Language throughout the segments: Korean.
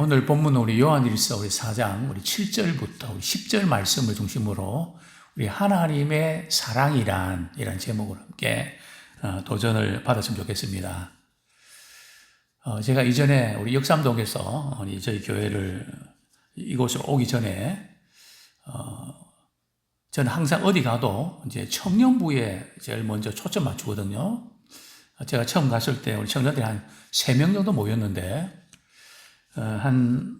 오늘 본문 우리 요한일서 우리 4장 우리 7절부터 우리 10절 말씀을 중심으로 우리 하나님의 사랑이란 이런 제목으로 함께 도전을 받았으면 좋겠습니다. 제가 이전에 우리 역삼동에서 저희 교회를 이곳으로 오기 전에 저는 항상 어디 가도 이제 청년부에 제일 먼저 초점 맞추거든요. 제가 처음 갔을 때 우리 청년들이 한 3명 정도 모였는데 한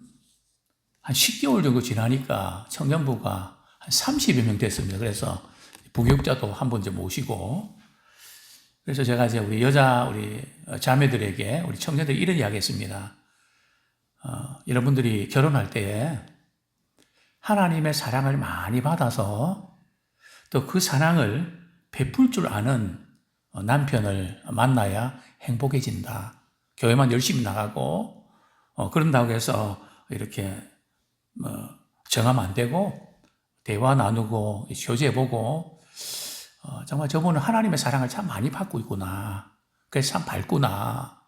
10개월 정도 지나니까 청년부가 한 30여 명 됐습니다. 그래서 부교육자도 한 번 이제 모시고, 그래서 제가 이제 우리 자매들에게, 우리 청년들이 이런 이야기 했습니다. 여러분들이 결혼할 때에 하나님의 사랑을 많이 받아서 또 그 사랑을 베풀 줄 아는 남편을 만나야 행복해진다. 교회만 열심히 나가고, 그런다고 해서 이렇게 정하면 안 되고, 대화 나누고 교제해보고, 정말 저분은 하나님의 사랑을 참 많이 받고 있구나. 그래서 참 밝구나.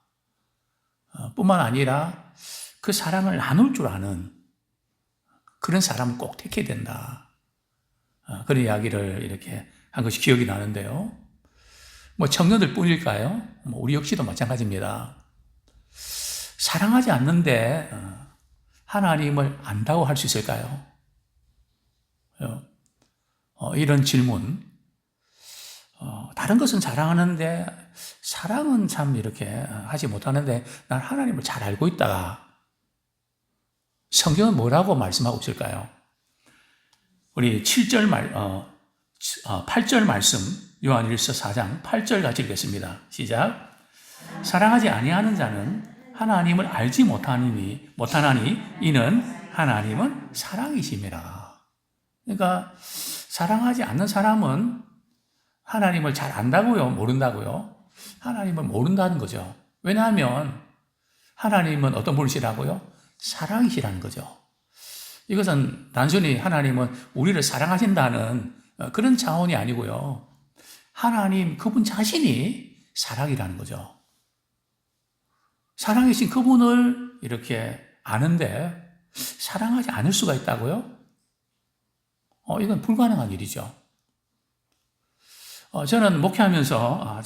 뿐만 아니라 그 사랑을 나눌 줄 아는 그런 사람을 꼭 택해야 된다. 그런 이야기를 이렇게 한 것이 기억이 나는데요. 청년들 뿐일까요? 우리 역시도 마찬가지입니다. 사랑하지 않는데 하나님을 안다고 할 수 있을까요? 이런 질문. 다른 것은 사랑하는데 사랑은 참 이렇게 하지 못하는데 난 하나님을 잘 알고 있다. 성경은 뭐라고 말씀하고 있을까요? 우리 8절 말씀, 요한일서 4장 8절 같이 읽겠습니다. 시작. 사랑하지 아니하는 자는 하나님을 알지 못하나니 이는 하나님은 사랑이심이라. 그러니까 사랑하지 않는 사람은 하나님을 잘 안다고요? 모른다고요? 하나님을 모른다는 거죠. 왜냐하면 하나님은 어떤 분이시라고요? 사랑이시라는 거죠. 이것은 단순히 하나님은 우리를 사랑하신다는 그런 차원이 아니고요. 하나님 그분 자신이 사랑이라는 거죠. 사랑이신 그분을 이렇게 아는데 사랑하지 않을 수가 있다고요? 이건 불가능한 일이죠. 저는 목회하면서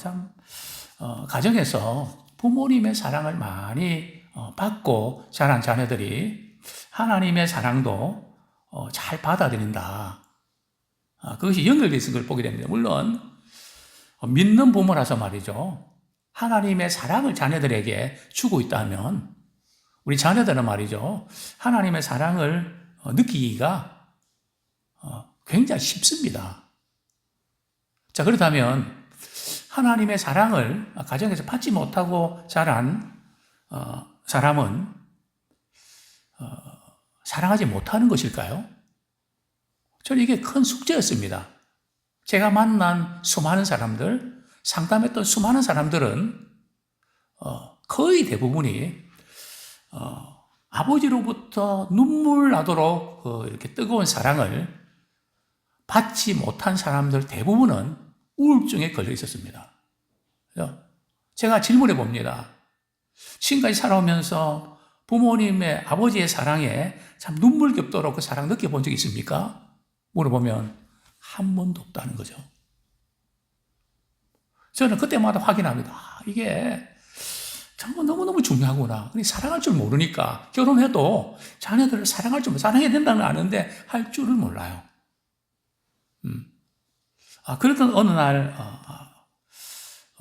가정에서 부모님의 사랑을 많이 받고 자란 자녀들이 하나님의 사랑도 잘 받아들인다. 그것이 연결되어 있는 걸 보게 됩니다. 물론 믿는 부모라서 말이죠. 하나님의 사랑을 자녀들에게 주고 있다면 우리 자녀들은 말이죠. 하나님의 사랑을 느끼기가 굉장히 쉽습니다. 자, 그렇다면 하나님의 사랑을 가정에서 받지 못하고 자란 사람은 사랑하지 못하는 것일까요? 저는 이게 큰 숙제였습니다. 제가 만난 수많은 사람들, 상담했던 수많은 사람들은 거의 대부분이 아버지로부터 눈물 나도록 이렇게 뜨거운 사랑을 받지 못한 사람들 대부분은 우울증에 걸려 있었습니다. 제가 질문해 봅니다. 지금까지 살아오면서 부모님의 아버지의 사랑에 참 눈물겹도록 그 사랑 느껴본 적 있습니까? 물어보면 한 번도 없다는 거죠. 저는 그때마다 확인합니다. 이게 정말 너무너무 중요하구나. 사랑할 줄 모르니까 결혼해도 자녀들을 사랑해야 된다는 걸 아는데 할 줄을 몰라요. 그랬던 어느 날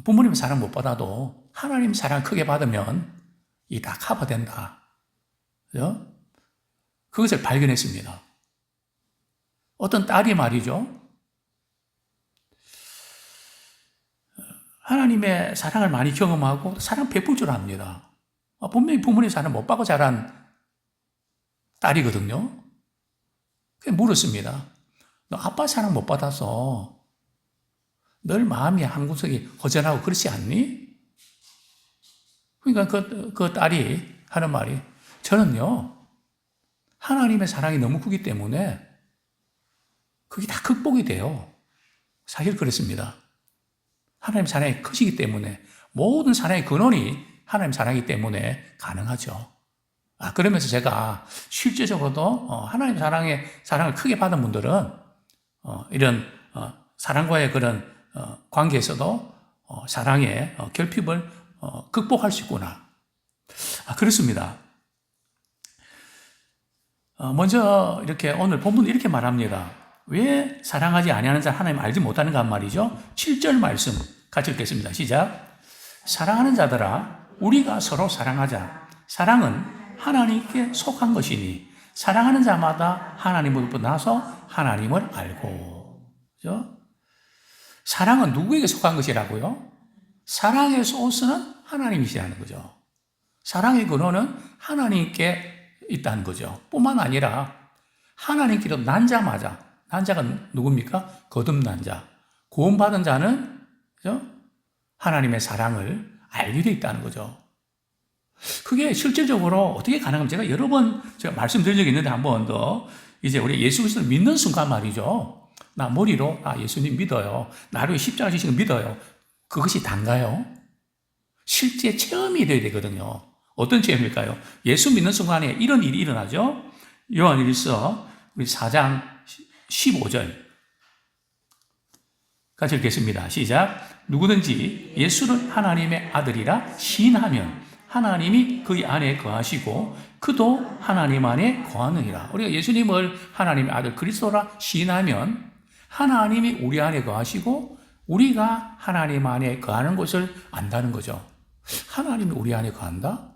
부모님 사랑 못 받아도 하나님 사랑 크게 받으면 이 다 커버된다. 그죠? 그것을 발견했습니다. 어떤 딸이 말이죠. 하나님의 사랑을 많이 경험하고 사랑 베풀 줄 압니다. 분명히 부모님 사랑 못 받고 자란 딸이거든요. 그래서 물었습니다. 너 아빠 사랑 못 받아서 늘 마음이 한 구석이 허전하고 그렇지 않니? 그러니까 그 딸이 하는 말이 저는요 하나님의 사랑이 너무 크기 때문에 그게 다 극복이 돼요. 사실 그렇습니다. 하나님 사랑이 크시기 때문에 모든 사랑의 근원이 하나님 사랑이기 때문에 가능하죠. 그러면서 제가 실제적으로도 하나님 사랑을 크게 받은 분들은 이런 사랑과의 그런 관계에서도 사랑의 결핍을 극복할 수 있구나. 그렇습니다. 먼저 이렇게 오늘 본문 이렇게 말합니다. 왜 사랑하지 아니하는 자 하나님 알지 못하는가 한 말이죠. 7절 말씀 같이 읽겠습니다. 시작. 사랑하는 자들아 우리가 서로 사랑하자. 사랑은 하나님께 속한 것이니 사랑하는 자마다 하나님으로부터 나서 하나님을 알고. 그죠? 사랑은 누구에게 속한 것이라고요? 사랑의 소스는 하나님이시라는 거죠. 사랑의 근원은 하나님께 있다는 거죠. 뿐만 아니라 하나님께로 난 자마자, 난 자가 누굽니까? 거듭난 자. 구원받은 자는 그죠? 하나님의 사랑을 알게 돼 있다는 거죠. 그게 실질적으로 어떻게 가능하면 제가 여러 번 제가 말씀드린 적이 있는데 한 번 더 이제 우리 예수 그리스도를 믿는 순간 말이죠. 나 머리로 예수님 믿어요. 나를 십자가 지신 거 믿어요. 그것이 단가요? 실제 체험이 돼야 되거든요. 어떤 체험일까요? 예수 믿는 순간에 이런 일이 일어나죠. 요한일서 우리 4장 15절 같이 읽겠습니다. 시작. 누구든지 예수를 하나님의 아들이라 시인하면 하나님이 그의 안에 거하시고 그도 하나님 안에 거하느니라. 우리가 예수님을 하나님의 아들 그리스도라 시인하면 하나님이 우리 안에 거하시고 우리가 하나님 안에 거하는 것을 안다는 거죠. 하나님이 우리 안에 거한다?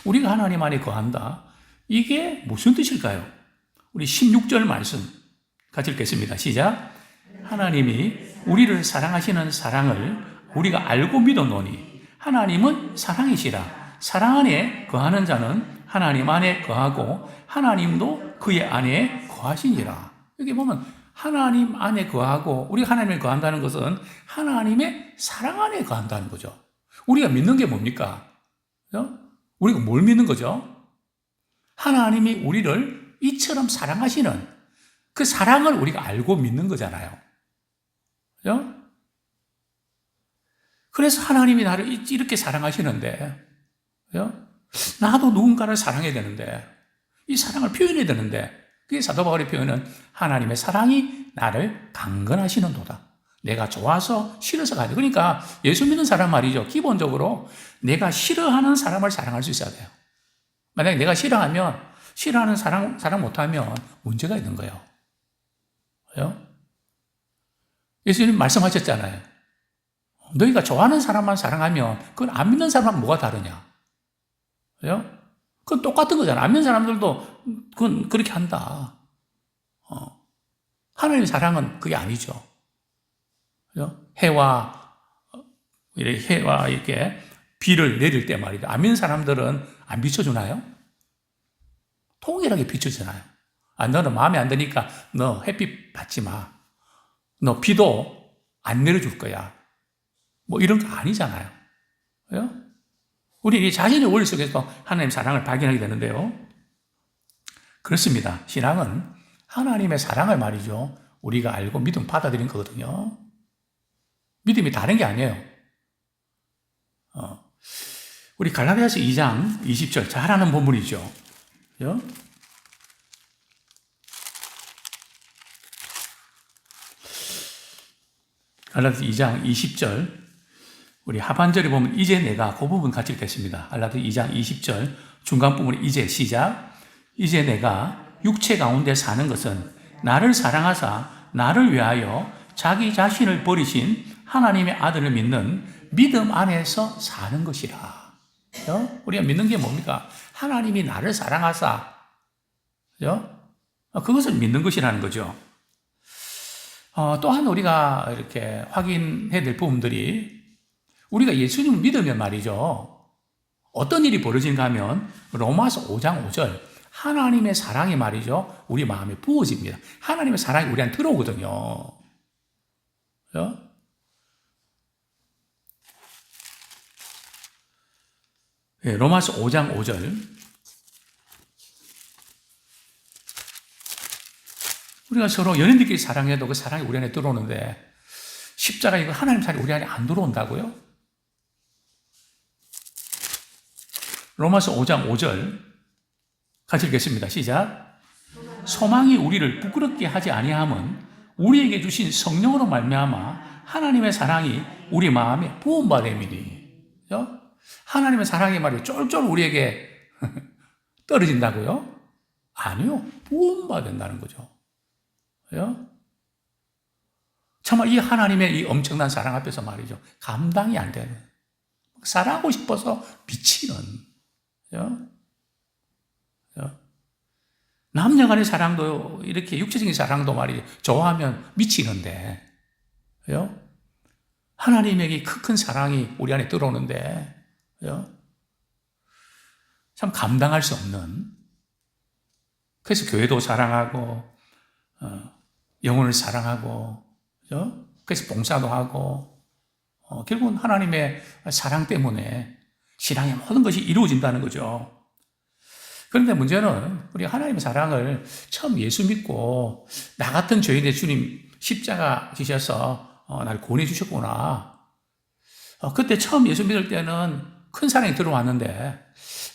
우리가 하나님 안에 거한다? 이게 무슨 뜻일까요? 우리 16절 말씀 같이 읽겠습니다. 시작. 하나님이 우리를 사랑하시는 사랑을 우리가 알고 믿었노니 하나님은 사랑이시라. 사랑 안에 거하는 자는 하나님 안에 거하고 하나님도 그의 안에 거하시니라. 여기 보면 하나님 안에 거하고 우리가 하나님에 거한다는 것은 하나님의 사랑 안에 거한다는 거죠. 우리가 믿는 게 뭡니까? 우리가 뭘 믿는 거죠? 하나님이 우리를 이처럼 사랑하시는 그 사랑을 우리가 알고 믿는 거잖아요. 그죠? 그래서 하나님이 나를 이렇게 사랑하시는데, 그죠? 나도 누군가를 사랑해야 되는데, 이 사랑을 표현해야 되는데, 그게 사도 바울의 표현은 하나님의 사랑이 나를 강건하시는도다. 내가 좋아서 싫어서 가야 돼. 그러니까 예수 믿는 사람 말이죠. 기본적으로 내가 싫어하는 사람을 사랑할 수 있어야 돼요. 만약에 내가 싫어하는 사랑 못하면 문제가 있는 거예요. 그죠? 예수님 말씀하셨잖아요. 너희가 좋아하는 사람만 사랑하면 그건 안 믿는 사람하고 뭐가 다르냐? 그죠? 그건 똑같은 거잖아. 안 믿는 사람들도 그건 그렇게 한다. 하나님의 사랑은 그게 아니죠. 그죠? 해와 이렇게 비를 내릴 때 말이죠. 안 믿는 사람들은 안 비춰주나요? 통일하게 비춰주잖아요. 너는 마음에 안 드니까 너 햇빛 받지 마. 너 비도 안 내려줄 거야. 뭐 이런 거 아니잖아요. 그죠? 우리 자신의 원리 속에서 하나님의 사랑을 발견하게 되는데요. 그렇습니다. 신앙은 하나님의 사랑을 말이죠. 우리가 알고 믿음 받아들인 거거든요. 믿음이 다른 게 아니에요. 우리 갈라디아서 2장 20절 잘 아는 본문이죠. 그죠? 갈라디아서 2장 20절 우리 하반절에 보면 이제 내가 그 부분 같이 읽겠습니다. 갈라디아서 2장 20절 중간 부분에 이제 시작. 이제 내가 육체 가운데 사는 것은 나를 사랑하사 나를 위하여 자기 자신을 버리신 하나님의 아들을 믿는 믿음 안에서 사는 것이라. 그죠? 우리가 믿는 게 뭡니까? 하나님이 나를 사랑하사, 그죠? 그것을 믿는 것이라는 거죠. 또한 우리가 이렇게 확인해야 될 부분들이 우리가 예수님을 믿으면 말이죠. 어떤 일이 벌어진가 하면 로마서 5장 5절 하나님의 사랑이 말이죠. 우리 마음에 부어집니다. 하나님의 사랑이 우리한테 들어오거든요. 그죠? 네, 로마서 5장 5절 우리가 서로 연인들끼리 사랑해도 그 사랑이 우리 안에 들어오는데 십자가 이거 하나님 사랑이 우리 안에 안 들어온다고요? 로마서 5장 5절 같이 읽겠습니다. 시작. 소망이 우리를 부끄럽게 하지 아니함은 우리에게 주신 성령으로 말미암아 하나님의 사랑이 우리 마음에 부음받음이니. 하나님의 사랑이 말이에요. 쫄쫄 우리에게 떨어진다고요? 아니요. 부음받는다는 거죠. 정말 이 하나님의 이 엄청난 사랑 앞에서 말이죠. 감당이 안 되는. 사랑하고 싶어서 미치는. 남녀 간의 사랑도 이렇게 육체적인 사랑도 말이죠. 좋아하면 미치는데. 하나님에게 큰 사랑이 우리 안에 들어오는데. 참 감당할 수 없는. 그래서 교회도 사랑하고, 영혼을 사랑하고, 그래서 봉사도 하고, 결국은 하나님의 사랑 때문에 신앙의 모든 것이 이루어진다는 거죠. 그런데 문제는 우리 하나님의 사랑을 처음 예수 믿고 나 같은 죄인의 주님 십자가 지셔서 나를 구원해 주셨구나. 그때 처음 예수 믿을 때는 큰 사랑이 들어왔는데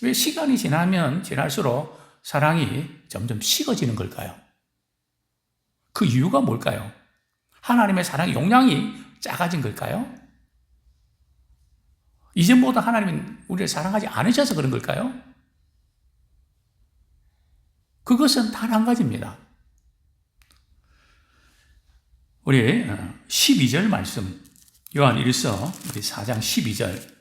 왜 시간이 지나면 지날수록 사랑이 점점 식어지는 걸까요? 그 이유가 뭘까요? 하나님의 사랑의 용량이 작아진 걸까요? 이전보다 하나님은 우리를 사랑하지 않으셔서 그런 걸까요? 그것은 단 한 가지입니다. 우리 12절 말씀, 요한 1서 4장 12절.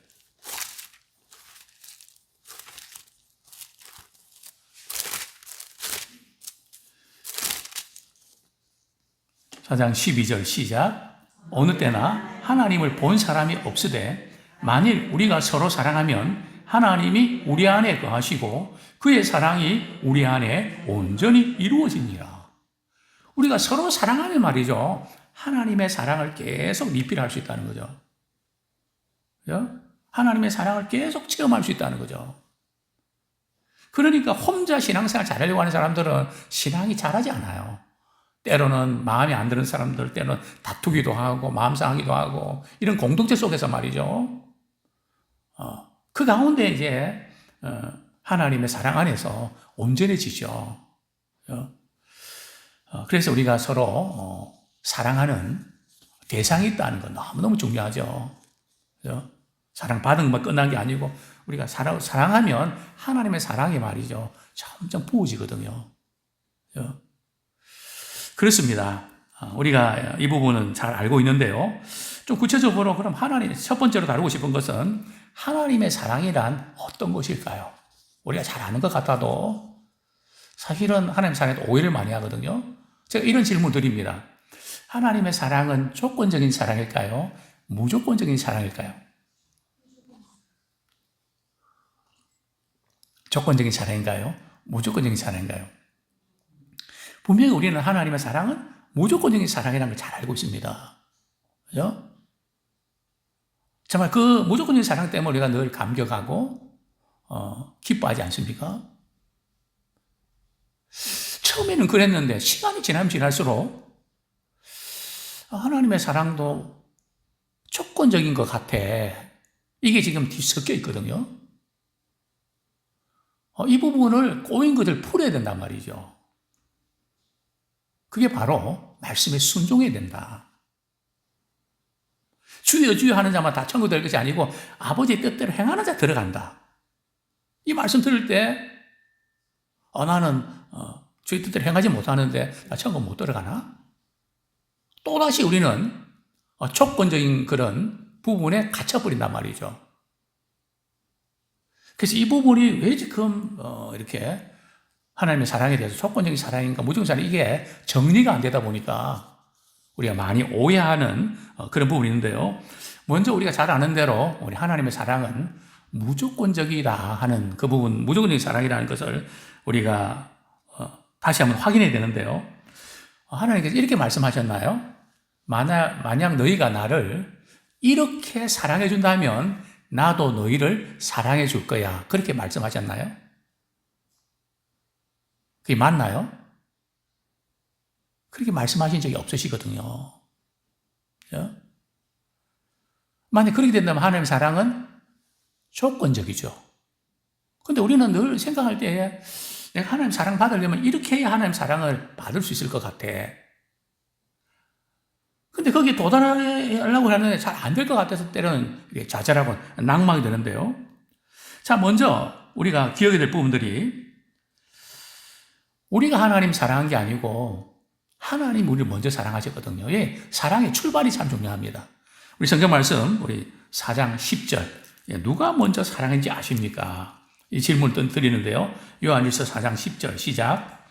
4장 12절 시작. 어느 때나 하나님을 본 사람이 없으되 만일 우리가 서로 사랑하면 하나님이 우리 안에 거하시고 그의 사랑이 우리 안에 온전히 이루어지니라. 우리가 서로 사랑하면 말이죠. 하나님의 사랑을 계속 리필할 수 있다는 거죠. 하나님의 사랑을 계속 체험할 수 있다는 거죠. 그러니까 혼자 신앙생활 잘하려고 하는 사람들은 신앙이 잘하지 않아요. 때로는 마음에 안 드는 사람들, 때로는 다투기도 하고 마음 상하기도 하고 이런 공동체 속에서 말이죠. 그 가운데 이제 하나님의 사랑 안에서 온전해지죠. 그래서 우리가 서로 사랑하는 대상이 있다는 건 너무너무 중요하죠. 사랑받은 것만 끝난 게 아니고 우리가 사랑하면 하나님의 사랑이 말이죠. 점점 부어지거든요. 그렇습니다. 우리가 이 부분은 잘 알고 있는데요. 좀 구체적으로 그럼 하나님, 첫 번째로 다루고 싶은 것은 하나님의 사랑이란 어떤 것일까요? 우리가 잘 아는 것 같아도 사실은 하나님의 사랑에 오해를 많이 하거든요. 제가 이런 질문 드립니다. 하나님의 사랑은 조건적인 사랑일까요? 무조건적인 사랑일까요? 조건적인 사랑인가요? 무조건적인 사랑인가요? 분명히 우리는 하나님의 사랑은 무조건적인 사랑이라는 걸 잘 알고 있습니다. 그죠? 정말 그 무조건적인 사랑 때문에 우리가 늘 감격하고 기뻐하지 않습니까? 처음에는 그랬는데 시간이 지나면 지날수록 하나님의 사랑도 조건적인 것 같아. 이게 지금 뒤섞여 있거든요. 이 부분을 꼬인 것을 풀어야 된단 말이죠. 그게 바로 말씀에 순종해야 된다. 주여 주여 하는 자만 다 천국 될 것이 아니고 아버지의 뜻대로 행하는 자 들어간다. 이 말씀 들을 때 나는 주의 뜻대로 행하지 못하는데 나 천국 못 들어가나? 또다시 우리는 조건적인 그런 부분에 갇혀버린단 말이죠. 그래서 이 부분이 왜 지금 이렇게 하나님의 사랑에 대해서 조건적인 사랑인가 무조건 사랑 이게 정리가 안 되다 보니까 우리가 많이 오해하는 그런 부분이 있는데요. 먼저 우리가 잘 아는 대로 우리 하나님의 사랑은 무조건적이다 하는 그 부분, 무조건적인 사랑이라는 것을 우리가 다시 한번 확인해야 되는데요. 하나님께서 이렇게 말씀하셨나요? 만약 너희가 나를 이렇게 사랑해 준다면 나도 너희를 사랑해 줄 거야. 그렇게 말씀하셨나요? 그게 맞나요? 그렇게 말씀하신 적이 없으시거든요. 그죠? 만약 그렇게 된다면 하나님의 사랑은 조건적이죠. 근데 우리는 늘 생각할 때에 내가 하나님 사랑 받으려면 이렇게 해야 하나님 사랑을 받을 수 있을 것 같아. 근데 거기에 도달하려고 하는데 잘 안 될 것 같아서 때로는 좌절하고 낭망이 드는데요. 자, 먼저 우리가 기억해야 될 부분들이, 우리가 하나님 사랑한 게 아니고 하나님 우리를 먼저 사랑하셨거든요. 예, 사랑의 출발이 참 중요합니다. 우리 성경 말씀, 우리 4장 10절, 누가 먼저 사랑했는지 아십니까? 이 질문을 드리는데요. 요한일서 4장 10절 시작.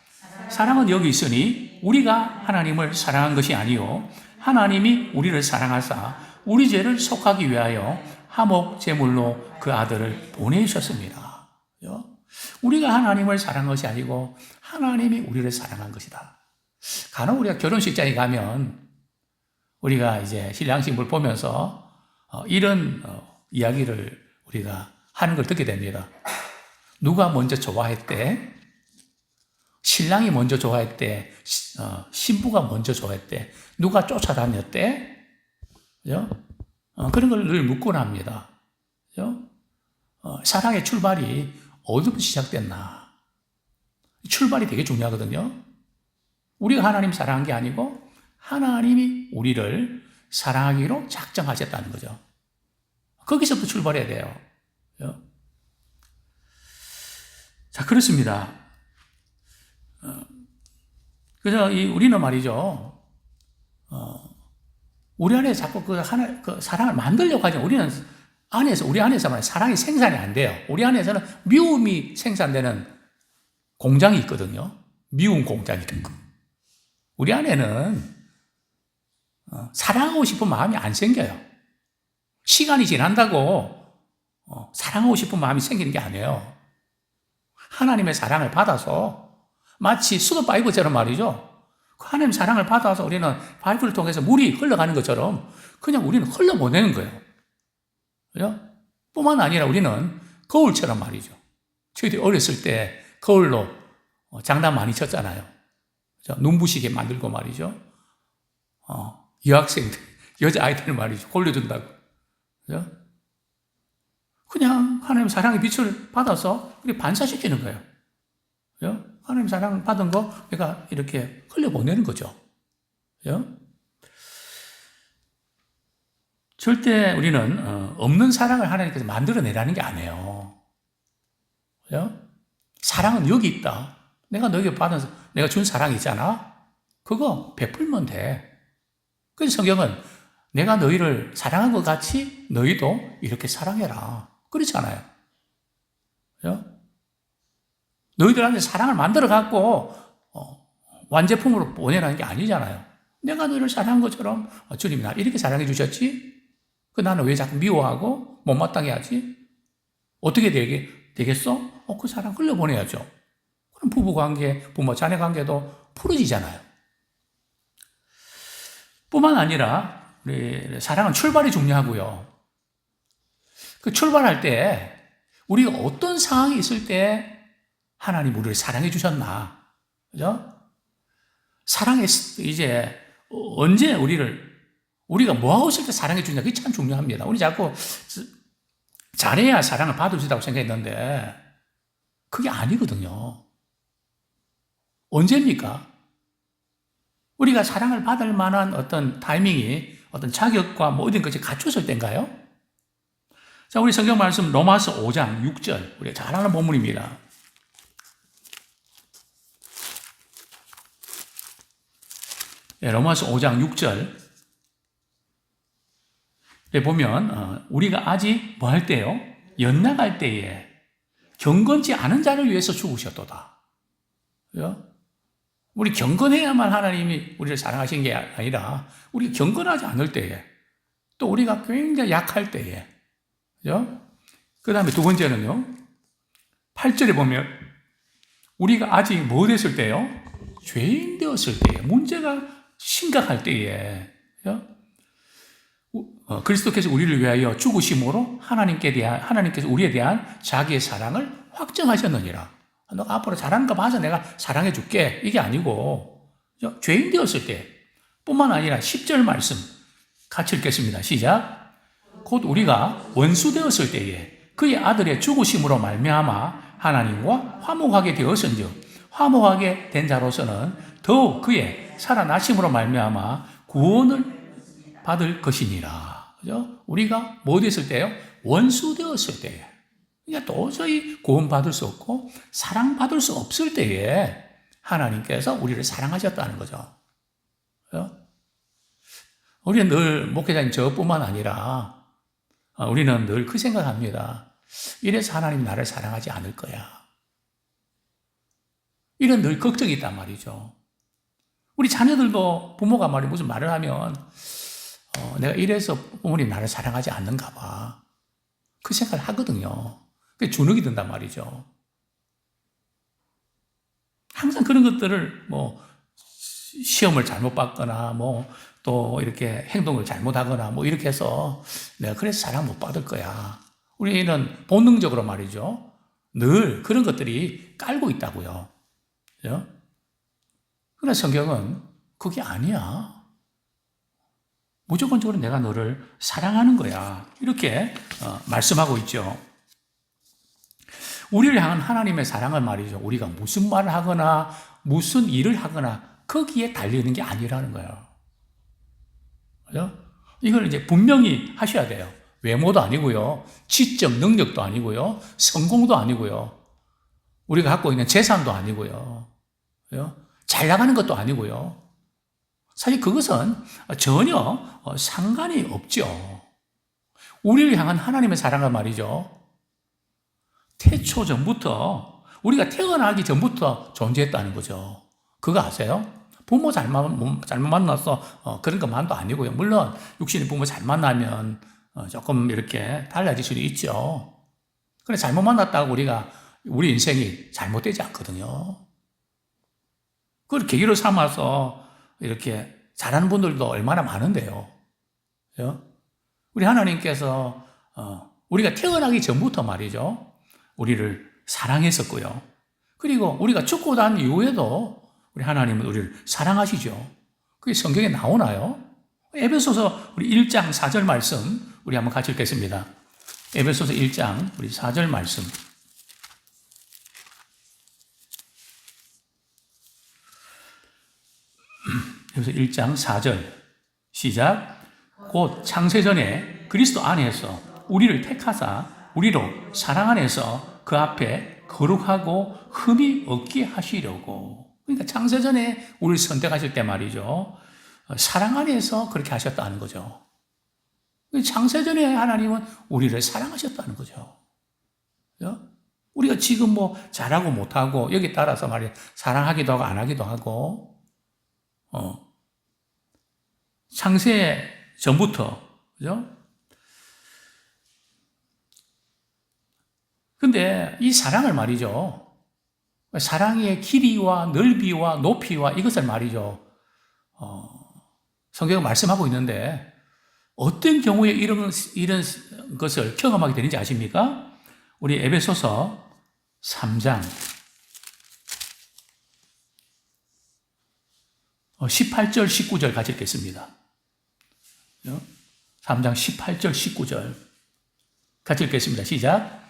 사랑은 여기 있으니 우리가 하나님을 사랑한 것이 아니요 하나님이 우리를 사랑하사 우리 죄를 속하기 위하여 화목 제물로 그 아들을 보내주셨습니다. 우리가 하나님을 사랑한 것이 아니고 하나님이 우리를 사랑한 것이다. 간혹 우리가 결혼식장에 가면 우리가 이제 신랑 신부를 보면서 이런 이야기를 우리가 하는 걸 듣게 됩니다. 누가 먼저 좋아했대? 신랑이 먼저 좋아했대? 신부가 먼저 좋아했대? 누가 쫓아다녔대? 그죠? 그런 걸 늘 묻곤 합니다. 그죠? 사랑의 출발이 어디부터 시작됐나? 출발이 되게 중요하거든요. 우리가 하나님 사랑한 게 아니고 하나님이 우리를 사랑하기로 작정하셨다는 거죠. 거기서부터 출발해야 돼요. 그죠? 자, 그렇습니다. 그래서 우리는 말이죠. 우리 안에 자꾸 그 사랑을 만들려고 하죠. 우리 안에서만 사랑이 생산이 안 돼요. 우리 안에서는 미움이 생산되는 공장이 있거든요. 미움 공장이 있고. 우리 안에는 사랑하고 싶은 마음이 안 생겨요. 시간이 지난다고 사랑하고 싶은 마음이 생기는 게 아니에요. 하나님의 사랑을 받아서 마치 수도 파이브처럼 말이죠. 하나님 사랑을 받아서 우리는 파이프를 통해서 물이 흘러가는 것처럼 그냥 우리는 흘러보내는 거예요. 그죠? 뿐만 아니라 우리는 거울처럼 말이죠. 저희들이 어렸을 때 거울로 장난 많이 쳤잖아요. 눈부시게 만들고 말이죠. 여학생들, 여자아이들 말이죠. 골려준다고. 그죠? 그냥 하나님 사랑의 빛을 받아서 우리 반사시키는 거예요. 그죠? 하나님 사랑 받은 거 내가 이렇게 흘려보내는 거죠. 그죠? 절대 우리는 없는 사랑을 하나님께서 만들어내라는 게 아니에요. 그죠? 사랑은 여기 있다. 내가 너에게 내가 준 사랑이 있잖아. 그거 베풀면 돼. 그래서 성경은 내가 너희를 사랑한 것 같이 너희도 이렇게 사랑해라. 그렇잖아요. 그죠? 너희들 안에 사랑을 만들어갖고 완제품으로 보내라는 게 아니잖아요. 내가 너희를 사랑한 것처럼 주님이 나 이렇게 사랑해 주셨지? 나는 왜 자꾸 미워하고 못마땅해 하지? 어떻게 되겠어? 그 사랑 흘려보내야죠. 그럼 부부관계, 부모 자녀 관계도 풀어지잖아요. 뿐만 아니라 우리 사랑은 출발이 중요하고요. 그 출발할 때 우리가 어떤 상황이 있을 때 하나님 우리를 사랑해 주셨나? 그죠? 사랑의 이제 언제 우리가 뭐하고 있을 때 사랑해 주냐? 그게 참 중요합니다. 우리 자꾸 잘해야 사랑을 받을 수 있다고 생각했는데 그게 아니거든요. 언제입니까? 우리가 사랑을 받을 만한 어떤 타이밍이 어떤 자격과 모든 것이 갖춰질 때인가요? 자, 우리 성경 말씀 로마서 5장 6절 우리가 잘 아는 본문입니다. 로마서 5장 6절에 보면 우리가 아직 뭐 할 때요? 연약할 때에 경건치 않은 자를 위해서 죽으셨도다. 그죠? 우리 경건해야만 하나님이 우리를 사랑하신 게 아니라 우리 경건하지 않을 때에 또 우리가 굉장히 약할 때에 그죠? 그 다음에 두 번째는요 8절에 보면 우리가 아직 뭐 됐을 때요? 죄인 되었을 때에 문제가 심각할 때에 그죠? 그리스도께서 우리를 위하여 죽으심으로 하나님께서 우리에 대한 자기의 사랑을 확정하셨느니라. 너가 앞으로 잘하는 거 봐서 내가 사랑해 줄게. 이게 아니고 죄인 되었을 때 뿐만 아니라 10절 말씀 같이 읽겠습니다. 시작. 곧 우리가 원수 되었을 때에 그의 아들의 죽으심으로 말미암아 하나님과 화목하게 되었은즉 화목하게 된 자로서는 더욱 그의 살아나심으로 말미암아 구원을 받을 것이니라. 그죠? 우리가 뭐 됐을 때요? 원수 되었을 때에. 그러니까 도저히 구원받을 수 없고 사랑받을 수 없을 때에 하나님께서 우리를 사랑하셨다는 거죠. 그죠? 우리는 늘 목회자님 저뿐만 아니라 우리는 늘 그 생각합니다. 이래서 하나님이 나를 사랑하지 않을 거야. 이런 늘 걱정이 있단 말이죠. 우리 자녀들도 부모가 무슨 말을 하면 내가 이래서 부모님 나를 사랑하지 않는가 봐. 그 생각을 하거든요. 그게 주눅이 든단 말이죠. 항상 그런 것들을 시험을 잘못 받거나 또 이렇게 행동을 잘못하거나 이렇게 해서 내가 그래서 사랑 못 받을 거야. 우리는 본능적으로 말이죠. 늘 그런 것들이 깔고 있다고요. 그죠? 그러나 성경은 그게 아니야. 무조건적으로 내가 너를 사랑하는 거야. 이렇게 말씀하고 있죠. 우리를 향한 하나님의 사랑은 말이죠. 우리가 무슨 말을 하거나 무슨 일을 하거나 거기에 달려있는 게 아니라는 거예요. 그죠? 이걸 이제 분명히 하셔야 돼요. 외모도 아니고요. 지적 능력도 아니고요. 성공도 아니고요. 우리가 갖고 있는 재산도 아니고요. 그죠? 잘 나가는 것도 아니고요. 사실 그것은 전혀 상관이 없죠. 우리를 향한 하나님의 사랑은 말이죠. 태초 전부터, 우리가 태어나기 전부터 존재했다는 거죠. 그거 아세요? 부모 잘못 만나서 그런 것만도 아니고요. 물론 육신의 부모 잘 만나면 조금 이렇게 달라질 수도 있죠. 그런데 잘못 만났다고 우리 인생이 잘못되지 않거든요. 그걸 계기로 삼아서 이렇게 잘하는 분들도 얼마나 많은데요. 그죠? 우리 하나님께서 우리가 태어나기 전부터 말이죠. 우리를 사랑했었고요. 그리고 우리가 죽고 난 이후에도 우리 하나님은 우리를 사랑하시죠. 그게 성경에 나오나요? 에베소서 우리 1장 4절 말씀 우리 한번 같이 읽겠습니다. 에베소서 1장 우리 4절 말씀. 그래서 1장 4절 시작. 곧 창세전에 그리스도 안에서 우리를 택하사 우리로 사랑 안에서 그 앞에 거룩하고 흠이 없게 하시려고. 그러니까 창세전에 우리를 선택하실 때 말이죠. 사랑 안에서 그렇게 하셨다는 거죠. 창세전에 하나님은 우리를 사랑하셨다는 거죠. 우리가 지금 잘하고 못하고 여기 따라서 말이에요. 사랑하기도 하고 안 하기도 하고 창세 전부터, 그죠? 근데 이 사랑을 말이죠. 사랑의 길이와 넓이와 높이와 이것을 말이죠. 성경은 말씀하고 있는데 어떤 경우에 이런 것을 경험하게 되는지 아십니까? 우리 에베소서 3장 18절 19절 같이 읽겠습니다. 3장 18절 19절 같이 읽겠습니다. 시작.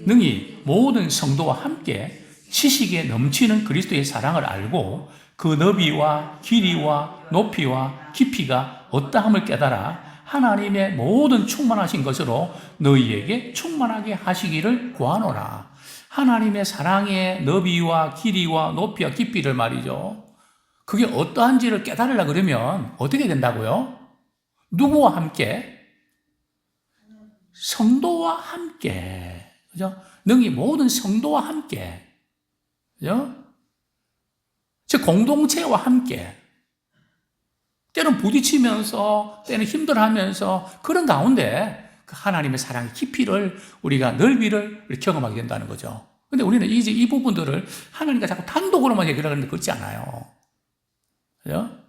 능히 모든 성도와 함께 지식에 넘치는 그리스도의 사랑을 알고 그 너비와 길이와 높이와 깊이가 어떠함을 깨달아 하나님의 모든 충만하신 것으로 너희에게 충만하게 하시기를 구하노라. 하나님의 사랑의 너비와 길이와 높이와 깊이를 말이죠. 그게 어떠한지를 깨달으려 그러면 어떻게 된다고요? 누구와 함께? 성도와 함께. 그죠? 능히 모든 성도와 함께. 그죠? 즉, 공동체와 함께. 때는 부딪히면서, 때는 힘들어하면서, 그런 가운데 그 하나님의 사랑의 깊이를, 우리가 넓이를 경험하게 된다는 거죠. 근데 우리는 이제 이 부분들을 하나님과 자꾸 단독으로만 해결하는데 그렇지 않아요. 그죠?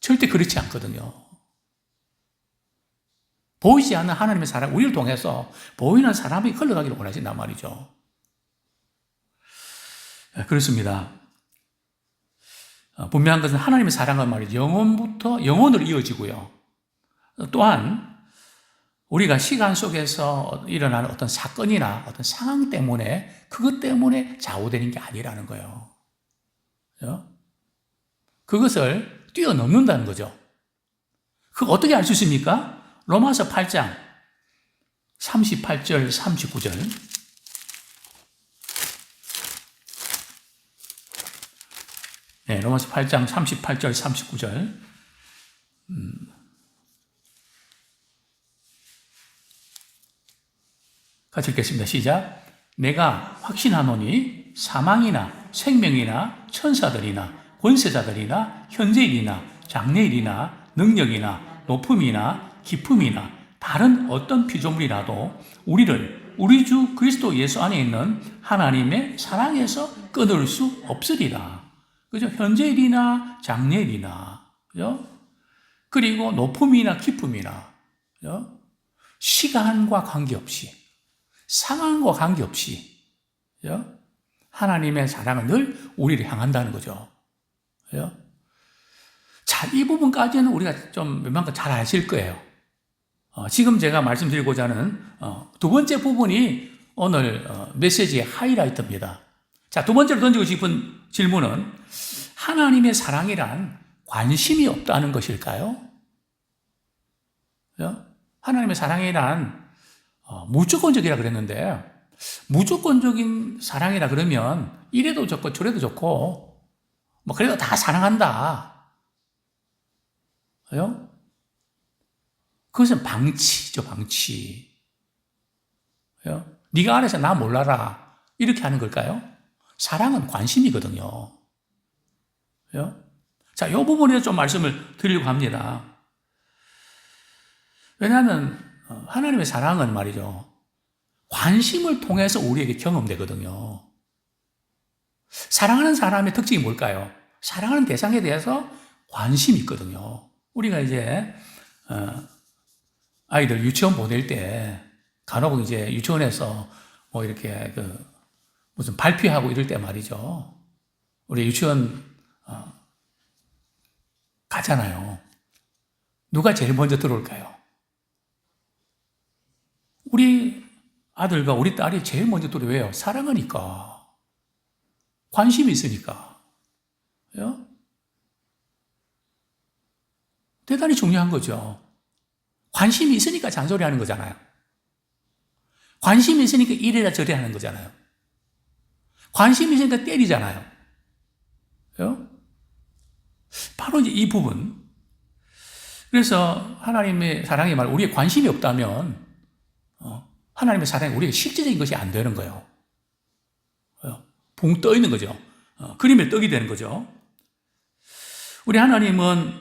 절대 그렇지 않거든요. 보이지 않는 하나님의 사랑, 우리를 통해서 보이는 사람이 흘러가기를 원하신단 말이죠. 그렇습니다. 분명한 것은 하나님의 사랑은 말이죠. 영혼부터 영혼으로 이어지고요. 또한 우리가 시간 속에서 일어나는 어떤 사건이나 어떤 상황 때문에 그것 때문에 좌우되는 게 아니라는 거예요. 그것을 뛰어넘는다는 거죠. 그거 어떻게 알 수 있습니까? 로마서 8장 38절 39절. 네, 로마서 8장 38절 39절. 같이 읽겠습니다. 시작. 내가 확신하노니 사망이나 생명이나 천사들이나 권세자들이나 현재일이나 장래일이나 능력이나 높음이나 깊음이나 다른 어떤 피조물이라도 우리를 우리 주 그리스도 예수 안에 있는 하나님의 사랑에서 끊을 수 없으리라. 그죠? 현재일이나 장래일이나, 그죠? 그리고 높음이나 깊음이나, 그죠? 시간과 관계없이, 상황과 관계없이, 그죠? 하나님의 사랑은 늘 우리를 향한다는 거죠. 그죠? 자, 이 부분까지는 우리가 좀 웬만큼 잘 아실 거예요. 지금 제가 말씀드리고자 하는 두 번째 부분이 오늘 메시지의 하이라이트입니다. 자, 두 번째로 던지고 싶은 질문은 하나님의 사랑이란 관심이 없다는 것일까요? 하나님의 사랑이란 무조건적이라 그랬는데 무조건적인 사랑이라 그러면 이래도 좋고 저래도 좋고 뭐 그래도 다 사랑한다. 그것은 방치죠, 방치. 네가 안에서 나 몰라라 이렇게 하는 걸까요? 사랑은 관심이거든요. 자, 이 부분에 좀 말씀을 드리려고 합니다. 왜냐하면 하나님의 사랑은 말이죠, 관심을 통해서 우리에게 경험되거든요. 사랑하는 사람의 특징이 뭘까요? 사랑하는 대상에 대해서 관심이 있거든요. 우리가 이제 아이들 유치원 보낼 때 간혹 이제 유치원에서 뭐 이렇게 무슨 발표하고 이럴 때 말이죠, 우리 유치원 가잖아요. 누가 제일 먼저 들어올까요? 우리 아들과 우리 딸이 제일 먼저 들어와요. 왜요? 사랑하니까. 관심이 있으니까. 대단히 중요한 거죠. 관심이 있으니까 잔소리하는 거잖아요. 관심이 있으니까 이래라 저래라 하는 거잖아요. 관심이 있으니까 때리잖아요. 바로 이제 이 부분. 그래서 하나님의 사랑이 말, 우리의 관심이 없다면 하나님의 사랑이 우리에게 실제적인 것이 안 되는 거예요. 붕 떠 있는 거죠. 그림의 떡이 되는 거죠. 우리 하나님은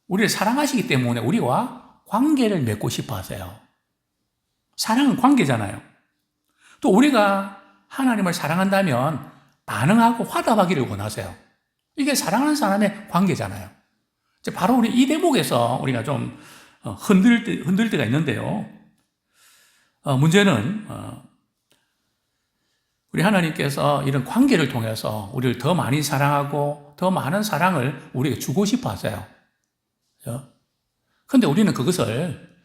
우리를 사랑하시기 때문에 우리와 관계를 맺고 싶어 하세요. 사랑은 관계잖아요. 또 우리가 하나님을 사랑한다면 반응하고 화답하기를 원하세요. 이게 사랑하는 사람의 관계잖아요. 바로 우리 이 대목에서 우리가 좀 흔들 때가 있는데요. 문제는 우리 하나님께서 이런 관계를 통해서 우리를 더 많이 사랑하고 더 많은 사랑을 우리에게 주고 싶어 하세요. 그런데 우리는 그것을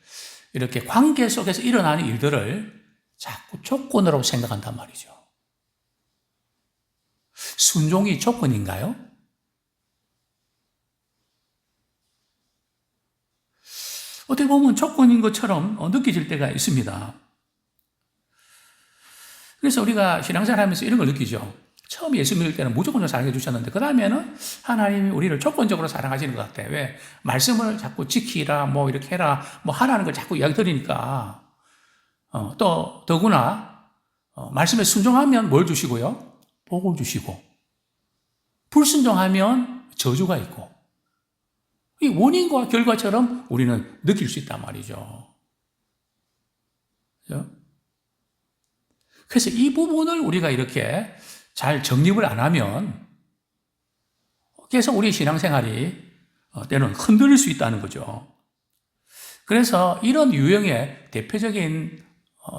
이렇게 관계 속에서 일어나는 일들을 자꾸 조건으로 생각한단 말이죠. 순종이 조건인가요? 어떻게 보면 조건인 것처럼 느껴질 때가 있습니다. 그래서 우리가 신앙생활 하면서 이런 걸 느끼죠. 처음 예수 믿을 때는 무조건 사랑해 주셨는데 그 다음에는 하나님이 우리를 조건적으로 사랑하시는 것 같아요. 왜? 말씀을 자꾸 지키라, 뭐 이렇게 해라, 뭐 하라는 걸 자꾸 이야기 드리니까. 또 더구나 말씀에 순종하면 뭘 주시고요? 복을 주시고, 불순종하면 저주가 있고, 이 원인과 결과처럼 우리는 느낄 수 있단 말이죠. 그래서 이 부분을 우리가 이렇게 잘 정립을 안 하면 계속 우리 신앙생활이 때로는 흔들릴 수 있다는 거죠. 그래서 이런 유형의 대표적인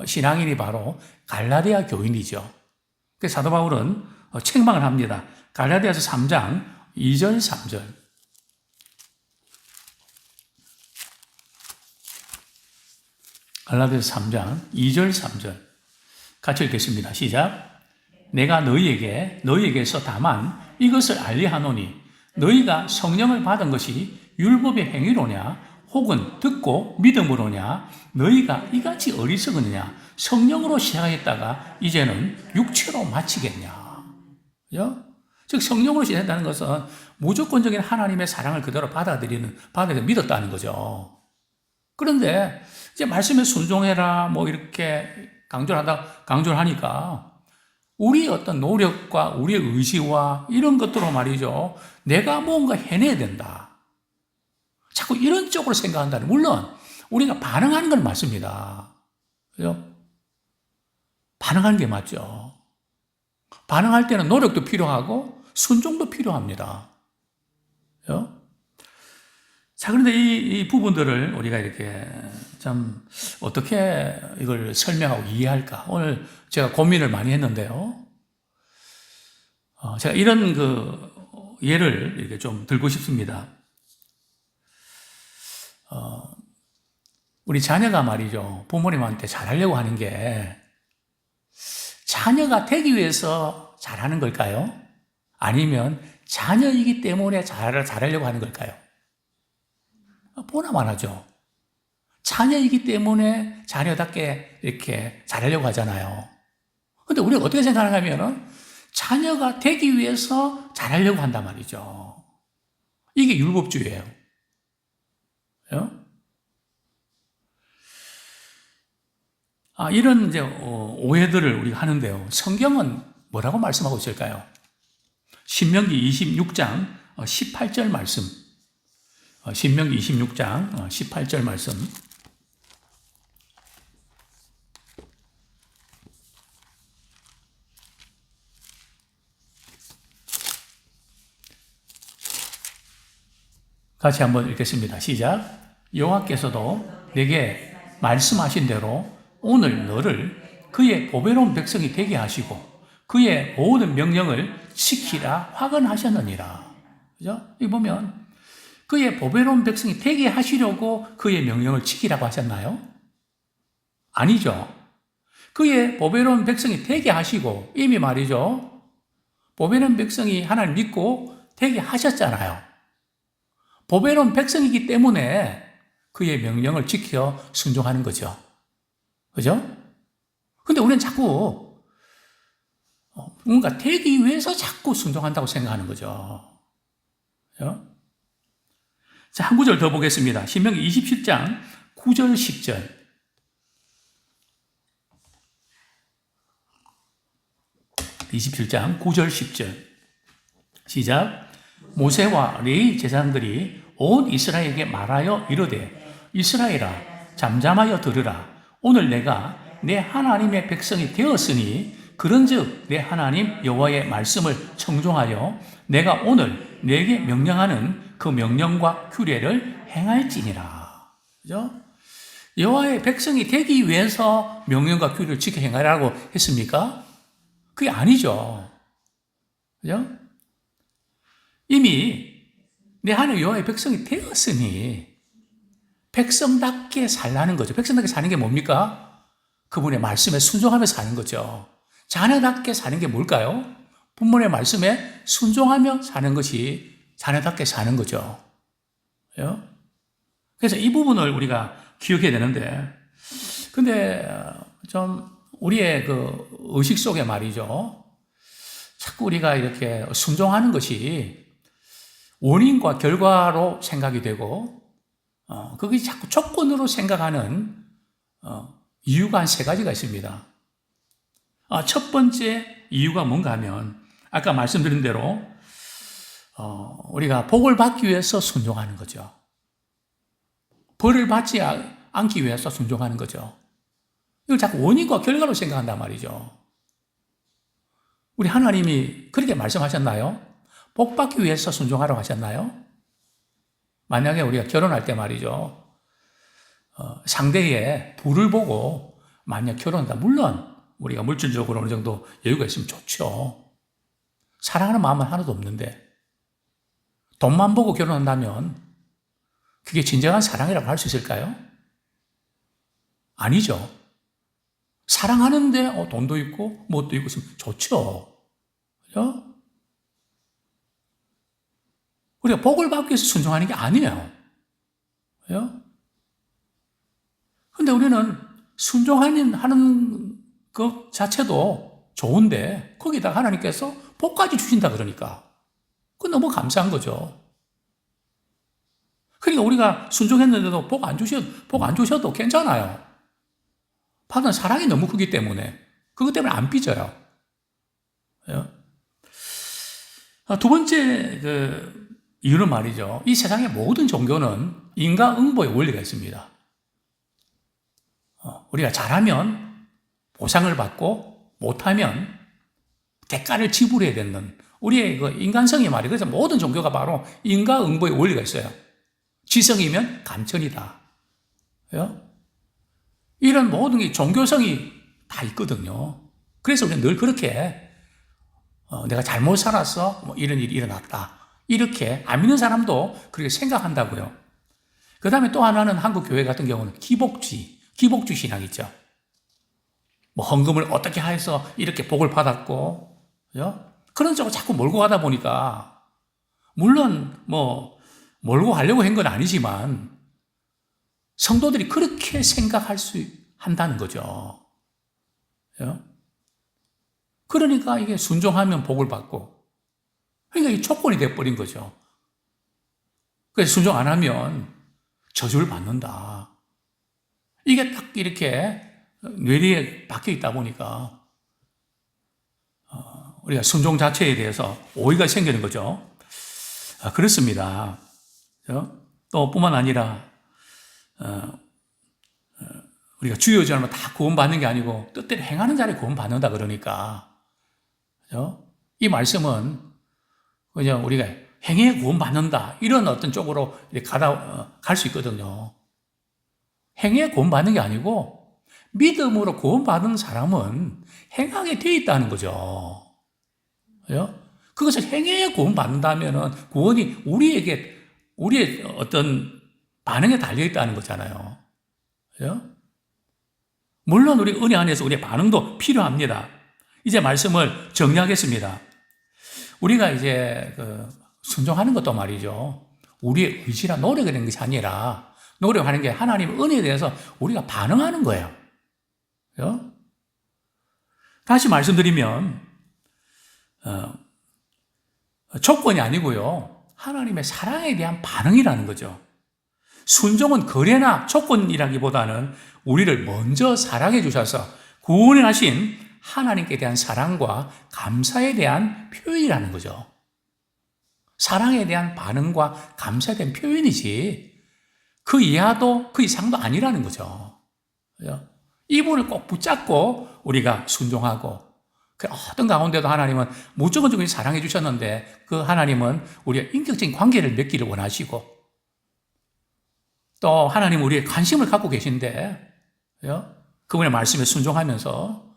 신앙인이 바로 갈라디아 교인이죠. 그래서 사도 바울은 책망을 합니다. 갈라디아서 3장 2절 3절. 갈라디아서 3장 2절 3절 같이 읽겠습니다. 시작. 내가 너희에게서 다만 이것을 알리하노니 너희가 성령을 받은 것이 율법의 행위로냐 혹은 듣고 믿음으로냐 너희가 이같이 어리석으느냐 성령으로 시작했다가 이제는 육체로 마치겠냐. 그죠? 즉 성령으로 시작했다는 것은 무조건적인 하나님의 사랑을 그대로 믿었다는 거죠. 그런데 이제 말씀에 순종해라 뭐 이렇게 강조를 하니까 우리 어떤 노력과 우리의 의지와 이런 것들로 말이죠. 내가 뭔가 해내야 된다. 자꾸 이런 쪽으로 생각한다는. 물론 우리가 반응하는 건 맞습니다. 그죠? 반응하는 게 맞죠. 반응할 때는 노력도 필요하고 순종도 필요합니다. 그죠? 자, 그런데 이 부분들을 우리가 이렇게 참 어떻게 이걸 설명하고 이해할까? 오늘 제가 고민을 많이 했는데요. 제가 이런 예를 이렇게 좀 들고 싶습니다. 우리 자녀가 말이죠. 부모님한테 잘하려고 하는 게 자녀가 되기 위해서 잘하는 걸까요? 아니면 자녀이기 때문에 잘하려고 하는 걸까요? 보나만 하죠. 자녀이기 때문에 자녀답게 이렇게 잘하려고 하잖아요. 근데 우리가 어떻게 생각하냐면은 자녀가 되기 위해서 잘하려고 한단 말이죠. 이게 율법주의예요. 이런 이제 오해들을 우리가 하는데요. 성경은 뭐라고 말씀하고 있을까요? 신명기 26장 18절 말씀. 신명기 26장 18절 말씀. 같이 한번 읽겠습니다. 시작. 여호와께서도 내게 말씀하신 대로 오늘 너를 그의 보배로운 백성이 되게 하시고 그의 모든 명령을 지키라 확언하셨느니라. 그죠? 이 보면 그의 보배로운 백성이 되게 하시려고 그의 명령을 지키라고 하셨나요? 아니죠. 그의 보배로운 백성이 되게 하시고 이미 말이죠. 보배로운 백성이 하나님 믿고 되게 하셨잖아요. 보배로운 백성이기 때문에 그의 명령을 지켜 순종하는 거죠. 그죠? 근데 우리는 자꾸 뭔가 되기 위해서 자꾸 순종한다고 생각하는 거죠. 그죠? 자, 한 구절 더 보겠습니다. 신명기 27장 9절 10절. 27장 9절 10절. 시작. 모세와 레위 제사장들이 온 이스라엘에게 말하여 이르되 이스라엘아 잠잠하여 들으라. 오늘 내가 내 하나님의 백성이 되었으니 그런즉 내 하나님 여호와의 말씀을 청종하여 내가 오늘 내게 명령하는 그 명령과 규례를 행할지니라. 그죠? 여호와의 백성이 되기 위해서 명령과 규례를 지켜 행하라고 했습니까? 그게 아니죠. 그죠? 이미 내 하나님 여호와의 백성이 되었으니 백성답게 살라는 거죠. 백성답게 사는 게 뭡니까? 그분의 말씀에 순종하면서 사는 거죠. 자녀답게 사는 게 뭘까요? 부모의 말씀에 순종하며 사는 것이 자녀답게 사는 거죠. 그래서 이 부분을 우리가 기억해야 되는데, 근데 좀 우리의 그 의식 속에 말이죠. 자꾸 우리가 이렇게 순종하는 것이 원인과 결과로 생각이 되고, 그게 자꾸 조건으로 생각하는 이유가 한 세 가지가 있습니다. 첫 번째 이유가 뭔가 하면 아까 말씀드린 대로 우리가 복을 받기 위해서 순종하는 거죠. 벌을 받지 않기 위해서 순종하는 거죠. 이걸 자꾸 원인과 결과로 생각한단 말이죠. 우리 하나님이 그렇게 말씀하셨나요? 복 받기 위해서 순종하라고 하셨나요? 만약에 우리가 결혼할 때 말이죠. 상대의 부를 보고 만약 결혼한다. 물론 우리가 물질적으로 어느 정도 여유가 있으면 좋죠. 사랑하는 마음은 하나도 없는데 돈만 보고 결혼한다면 그게 진정한 사랑이라고 할 수 있을까요? 아니죠. 사랑하는데 돈도 있고 뭣도 있고 있으면 좋죠. 그죠? 우리가 복을 받기 위해서 순종하는 게 아니에요. 그죠? 근데 우리는 순종하는 것 자체도 좋은데 거기다 하나님께서 복까지 주신다 그러니까 그건 너무 감사한 거죠. 그러니까 우리가 순종했는데도 복 안 주셔도 괜찮아요. 받은 사랑이 너무 크기 때문에 그것 때문에 안 삐져요. 두 번째 이유는 말이죠. 이 세상의 모든 종교는 인과응보의 원리가 있습니다. 우리가 잘하면 보상을 받고 못하면 대가를 지불해야 되는 우리의 그 인간성이 말이에요. 그래서 모든 종교가 바로 인과응보의 원리가 있어요. 지성이면 감천이다. 이런 모든 게 종교성이 다 있거든요. 그래서 우리는 늘 그렇게 내가 잘못 살았어 뭐 이런 일이 일어났다 이렇게 안 믿는 사람도 그렇게 생각한다고요. 그 다음에 또 하나는 한국 교회 같은 경우는 기복주의 신앙 있죠. 뭐 헌금을 어떻게 해서 이렇게 복을 받았고, 그런 쪽으로 자꾸 몰고 가다 보니까, 물론 뭐 몰고 가려고 한 건 아니지만 성도들이 그렇게 생각할 수 한다는 거죠. 그러니까 이게 순종하면 복을 받고, 그러니까 이게 조건이 돼버린 거죠. 그래서 순종 안 하면 저주를 받는다. 이게 딱 이렇게 뇌리에 박혀 있다 보니까 우리가 순종 자체에 대해서 오해가 생기는 거죠. 그렇습니다. 또 뿐만 아니라 우리가 주여 주여 하면 다 구원받는 게 아니고 뜻대로 행하는 자를 구원받는다 그러니까 이 말씀은 그냥 우리가 행해 구원받는다 이런 어떤 쪽으로 갈 수 있거든요. 행해 구원받는 게 아니고 믿음으로 구원받은 사람은 행하게 되어 있다는 거죠. 그것을 행해 구원받는다면 구원이 우리의 어떤 반응에 달려있다는 거잖아요. 물론 우리 은혜 안에서 우리의 반응도 필요합니다. 이제 말씀을 정리하겠습니다. 우리가 이제 순종하는 것도 말이죠. 우리의 의지나 노력이 되는 것이 아니라 노력하는 게 하나님의 은혜에 대해서 우리가 반응하는 거예요. 다시 말씀드리면 조건이 아니고요. 하나님의 사랑에 대한 반응이라는 거죠. 순종은 거래나 조건이라기보다는 우리를 먼저 사랑해 주셔서 구원하신 하나님께 대한 사랑과 감사에 대한 표현이라는 거죠. 사랑에 대한 반응과 감사에 대한 표현이지 그 이하도 그 이상도 아니라는 거죠. 이분을 꼭 붙잡고 우리가 순종하고 그 어떤 가운데도 하나님은 무조건 사랑해 주셨는데 그 하나님은 우리의 인격적인 관계를 맺기를 원하시고 또 하나님은 우리의 관심을 갖고 계신데 그분의 말씀에 순종하면서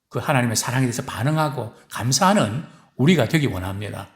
그 하나님의 사랑에 대해서 반응하고 감사하는 우리가 되기 원합니다.